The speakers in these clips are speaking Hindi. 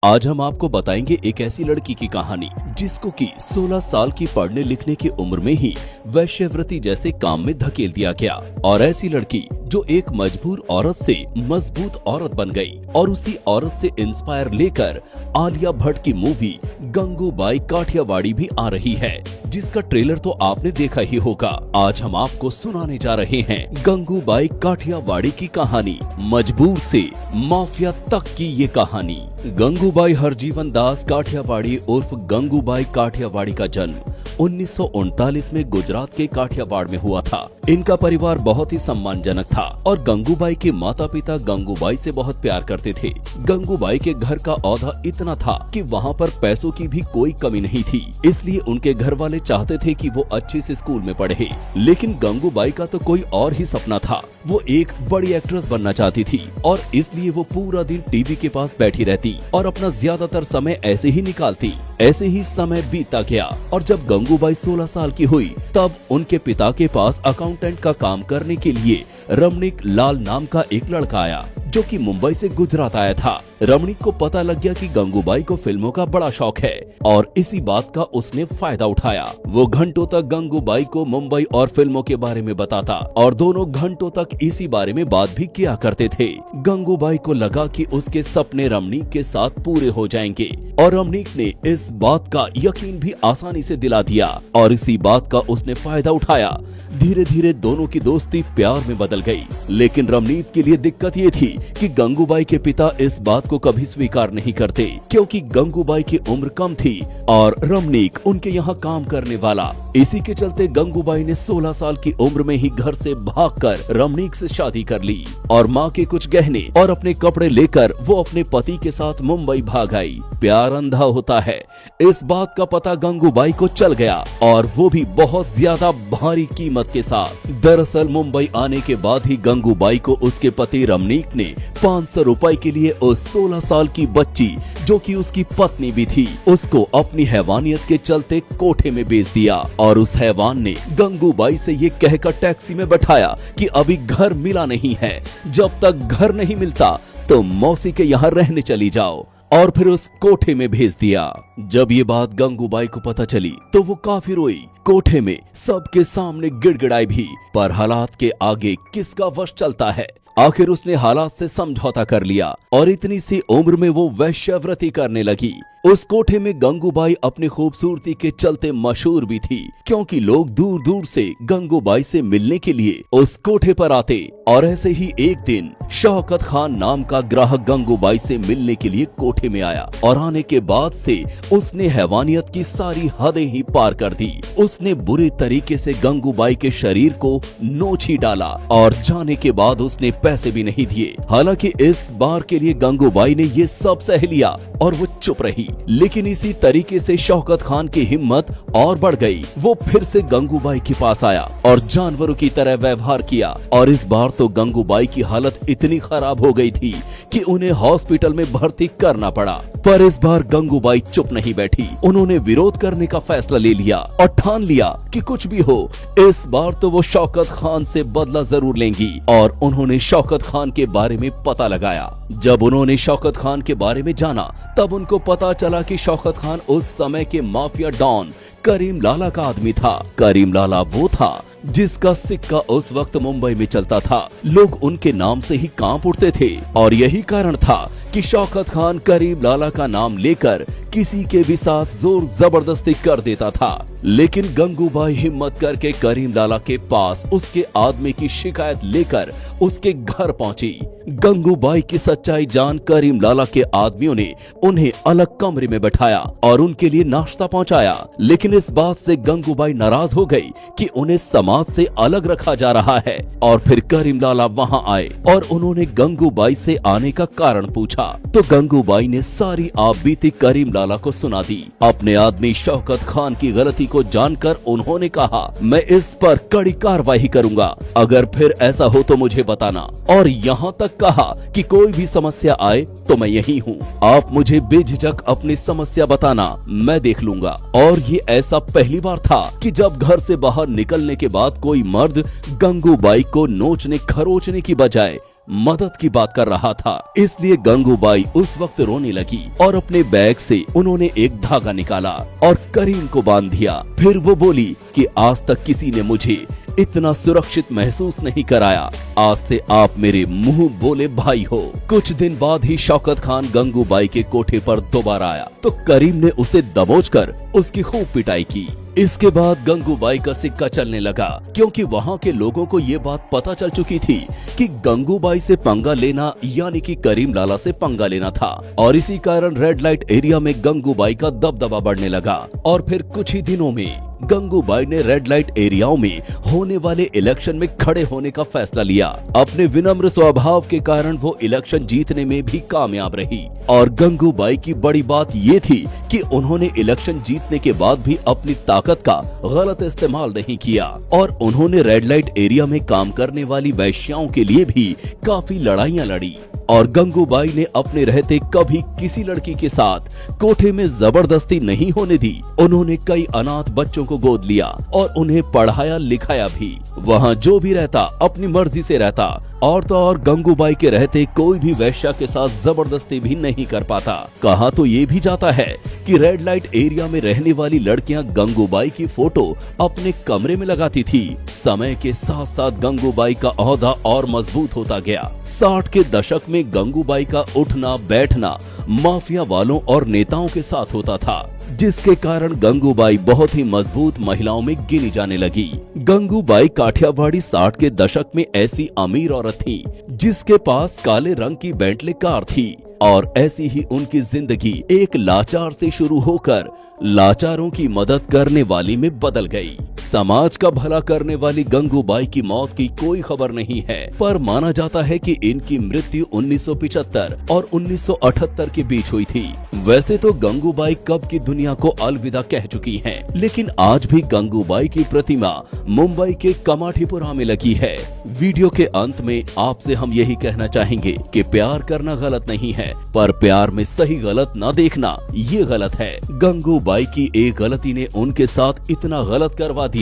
आज हम आपको बताएंगे एक ऐसी लड़की की कहानी जिसको कि 16 साल की पढ़ने लिखने की उम्र में ही वैश्यवृत्ति जैसे काम में धकेल दिया गया और ऐसी लड़की जो एक मजबूर औरत से मजबूत औरत बन गई और उसी औरत से इंस्पायर लेकर आलिया भट्ट की मूवी गंगूबाई काठियावाड़ी भी आ रही है, जिसका ट्रेलर तो आपने देखा ही होगा। आज हम आपको सुनाने जा रहे हैं गंगूबाई काठियावाड़ी की कहानी, मजबूर से माफिया तक की ये कहानी। गंगूबाई हरजीवन दास काठियावाड़ी उर्फ गंगूबाई काठियावाड़ी का जन्म 1939 में गुजरात के काठियावाड़ में हुआ था। इनका परिवार बहुत ही सम्मानजनक था और गंगूबाई के माता पिता गंगूबाई से बहुत प्यार करते थे। गंगूबाई के घर का औहदा इतना था कि वहाँ पर पैसों की भी कोई कमी नहीं थी, इसलिए उनके घर वाले चाहते थे कि वो अच्छे से स्कूल में पढ़े। लेकिन गंगूबाई का तो कोई और ही सपना था, वो एक बड़ी एक्ट्रेस बनना चाहती थी और इसलिए वो पूरा दिन टीवी के पास बैठी रहती और अपना ज्यादातर समय ऐसे ही निकालती। ऐसे ही समय बीतता गया और जब गंगूबाई 16 साल की हुई तब उनके पिता के पास अकाउंटेंट का काम करने के लिए रमणीक लाल नाम का एक लड़का आया जो कि मुंबई से गुजरात आया था। रमणीक को पता लग गया कि गंगूबाई को फिल्मों का बड़ा शौक है और इसी बात का उसने फायदा उठाया। वो घंटों तक गंगूबाई को मुंबई और फिल्मों के बारे में बताता और दोनों घंटों तक इसी बारे में बात भी किया करते थे। गंगूबाई को लगा कि उसके सपने रमणीक के साथ पूरे हो जाएंगे और रमणीक ने इस बात का यकीन भी आसानी से दिला दिया और इसी बात का उसने फायदा उठाया। धीरे धीरे दोनों की दोस्ती प्यार में बदल गई। लेकिन रमणीक के लिए दिक्कत ये थी कि गंगूबाई के पिता इस बात को कभी स्वीकार नहीं करते, क्योंकि गंगूबाई की उम्र कम थी और रमणीक उनके यहाँ काम करने वाला। इसी के चलते गंगूबाई ने 16 साल की उम्र में ही घर से भागकर रमणीक से शादी कर ली और माँ के कुछ गहने और अपने कपड़े लेकर वो अपने पति के साथ मुंबई भाग आई। प्यार अंधा होता है, इस बात का पता गंगूबाई को चल गया और वो भी बहुत ज्यादा भारी कीमत के साथ। दरअसल मुंबई आने के बाद ही गंगूबाई को उसके पति रमणीक ने 500 रुपए के लिए उस 16 साल की बच्ची जो कि उसकी पत्नी भी थी उसको अपनी हैवानियत के चलते कोठे में बेच दिया और उस हैवान ने गंगूबाई से ये कहकर टैक्सी में बैठाया कि अभी घर मिला नहीं है, जब तक घर नहीं मिलता तो मौसी के यहाँ रहने चली जाओ, और फिर उस कोठे में भेज दिया। जब ये बात गंगूबाई को पता चली तो वो काफी रोई, कोठे में सबके सामने गिड़गिड़ाई भी, पर हालात के आगे किसका वश चलता है। आखिर उसने हालात से समझौता कर लिया और इतनी सी उम्र में वो वैश्यवृत्ति करने लगी। उस कोठे में गंगूबाई अपनी खूबसूरती के चलते मशहूर भी थी, क्योंकि लोग दूर दूर से गंगूबाई से मिलने के लिए उस कोठे पर आते। और ऐसे ही एक दिन शौकत खान नाम का ग्राहक गंगूबाई से मिलने के लिए कोठे में आया और आने के बाद से उसने हैवानियत की सारी हदें ही पार कर दी। उसने बुरे तरीके से गंगूबाई के शरीर को नोच ही डाला और जाने के बाद उसने पैसे भी नहीं दिए। हालांकि इस बार के लिए गंगूबाई ने ये सब सह लिया और वो चुप रही। लेकिन इसी तरीके से शौकत खान की हिम्मत और बढ़ गई। वो फिर से गंगूबाई के पास आया और जानवरों की तरह व्यवहार किया और इस बार तो गंगूबाई की हालत इतनी खराब हो गई थी कि उन्हें हॉस्पिटल में भर्ती करना पड़ा। पर इस बार गंगूबाई चुप नहीं बैठी, उन्होंने विरोध करने का फैसला ले लिया और ठान लिया कि कुछ भी हो इस बार तो वो शौकत खान से बदला जरूर लेंगी। और उन्होंने शौकत खान के बारे में पता लगाया। जब उन्होंने शौकत खान के बारे में जाना तब उनको पता चला कि शौकत खान उस समय के माफिया डॉन करीम लाला का आदमी था। करीम लाला वो था जिसका सिक्का उस वक्त मुंबई में चलता था, लोग उनके नाम से ही कांप उठते थे और यही कारण था कि शौकत खान करीम लाला का नाम लेकर किसी के भी साथ जोर जबरदस्ती कर देता था। लेकिन गंगूबाई हिम्मत करके करीम लाला के पास उसके आदमी की शिकायत लेकर उसके घर पहुंची। गंगूबाई की सच्चाई जान करीम लाला के आदमियों ने उन्हें अलग कमरे में बैठाया और उनके लिए नाश्ता पहुंचाया। लेकिन इस बात से गंगूबाई नाराज हो गई कि उन्हें समाज से अलग रखा जा रहा है। और फिर करीम लाला वहां आए और उन्होंने गंगूबाई से आने का कारण पूछा तो गंगूबाई ने सारी आप बीती करीम लाला को सुना दी। अपने आदमी शौकत खान की गलती को जानकर उन्होंने कहा, मैं इस पर कड़ी कार्रवाई करूंगा, अगर फिर ऐसा हो तो मुझे बताना। और यहाँ तक कहा कि कोई भी समस्या आए तो मैं यही हूँ, आप मुझे बेझिझक अपनी समस्या बताना, मैं देख लूंगा। और ये ऐसा पहली बार था कि जब घर से बाहर निकलने के बाद कोई मर्द गंगूबाई को नोचने खरोचने की बजाय मदद की बात कर रहा था। इसलिए गंगूबाई उस वक्त रोने लगी और अपने बैग से उन्होंने एक धागा निकाला और करीम को बांध दिया। फिर वो बोली कि आज तक किसी ने मुझे इतना सुरक्षित महसूस नहीं कराया। आज से आप मेरे मुंह बोले भाई हो। कुछ दिन बाद ही शौकत खान गंगूबाई के कोठे पर दोबारा आया तो करीम ने उसे दबोचकर उसकी खूब पिटाई की। इसके बाद गंगूबाई का सिक्का चलने लगा, क्योंकि वहाँ के लोगों को ये बात पता चल चुकी थी कि गंगूबाई से पंगा लेना यानी कि करीम लाला से पंगा लेना था। और इसी कारण रेड लाइट एरिया में गंगूबाई का दबदबा बढ़ने लगा। और फिर कुछ ही दिनों में गंगूबाई ने रेड लाइट एरियाओं में होने वाले इलेक्शन में खड़े होने का फैसला लिया। अपने विनम्र स्वभाव के कारण वो इलेक्शन जीतने में भी कामयाब रही। और गंगूबाई की बड़ी बात ये थी कि उन्होंने इलेक्शन जीतने के बाद भी अपनी ताकत का गलत इस्तेमाल नहीं किया और उन्होंने रेड लाइट एरिया में काम करने वाली वैश्याओं के लिए भी काफी लड़ाइयाँ लड़ी। और गंगूबाई ने अपने रहते कभी किसी लड़की के साथ कोठे में जबरदस्ती नहीं होने दी। उन्होंने कई अनाथ बच्चों को गोद लिया और उन्हें पढ़ाया लिखाया भी। वहाँ जो भी रहता अपनी मर्जी से रहता। और तो और गंगूबाई के रहते कोई भी वैश्या के साथ जबरदस्ती भी नहीं कर पाता। कहा तो ये भी जाता है कि रेड लाइट एरिया में रहने वाली लड़कियां गंगूबाई की फोटो अपने कमरे में लगाती थी। समय के साथ साथ गंगूबाई का ओहदा और मजबूत होता गया। 60 के दशक में गंगूबाई का उठना बैठना माफिया वालों और नेताओं के साथ होता था, जिसके कारण गंगूबाई बहुत ही मजबूत महिलाओं में गिनी जाने लगी। गंगूबाई काठियावाड़ी 60 के दशक में ऐसी अमीर औरत थी जिसके पास काले रंग की बेंटले कार थी। और ऐसी ही उनकी जिंदगी एक लाचार से शुरू होकर लाचारों की मदद करने वाली में बदल गई। समाज का भला करने वाली गंगूबाई की मौत की कोई खबर नहीं है, पर माना जाता है कि इनकी मृत्यु 1975 और 1978 के बीच हुई थी। वैसे तो गंगूबाई कब की दुनिया को अलविदा कह चुकी हैं, लेकिन आज भी गंगूबाई की प्रतिमा मुंबई के कमाठीपुरा में लगी है। वीडियो के अंत में आपसे हम यही कहना चाहेंगे कि प्यार करना गलत नहीं है, पर प्यार में सही गलत ना देखना ये गलत है। गंगूबाई की एक गलती ने उनके साथ इतना गलत करवा दिया,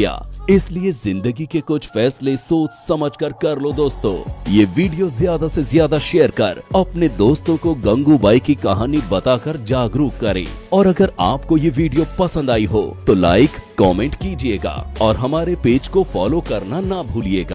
इसलिए जिंदगी के कुछ फैसले सोच समझ कर लो दोस्तों। ये वीडियो ज्यादा से ज्यादा शेयर कर अपने दोस्तों को गंगूबाई की कहानी बताकर जागरूक करें। और अगर आपको ये वीडियो पसंद आई हो तो लाइक कमेंट कीजिएगा और हमारे पेज को फॉलो करना ना भूलिएगा।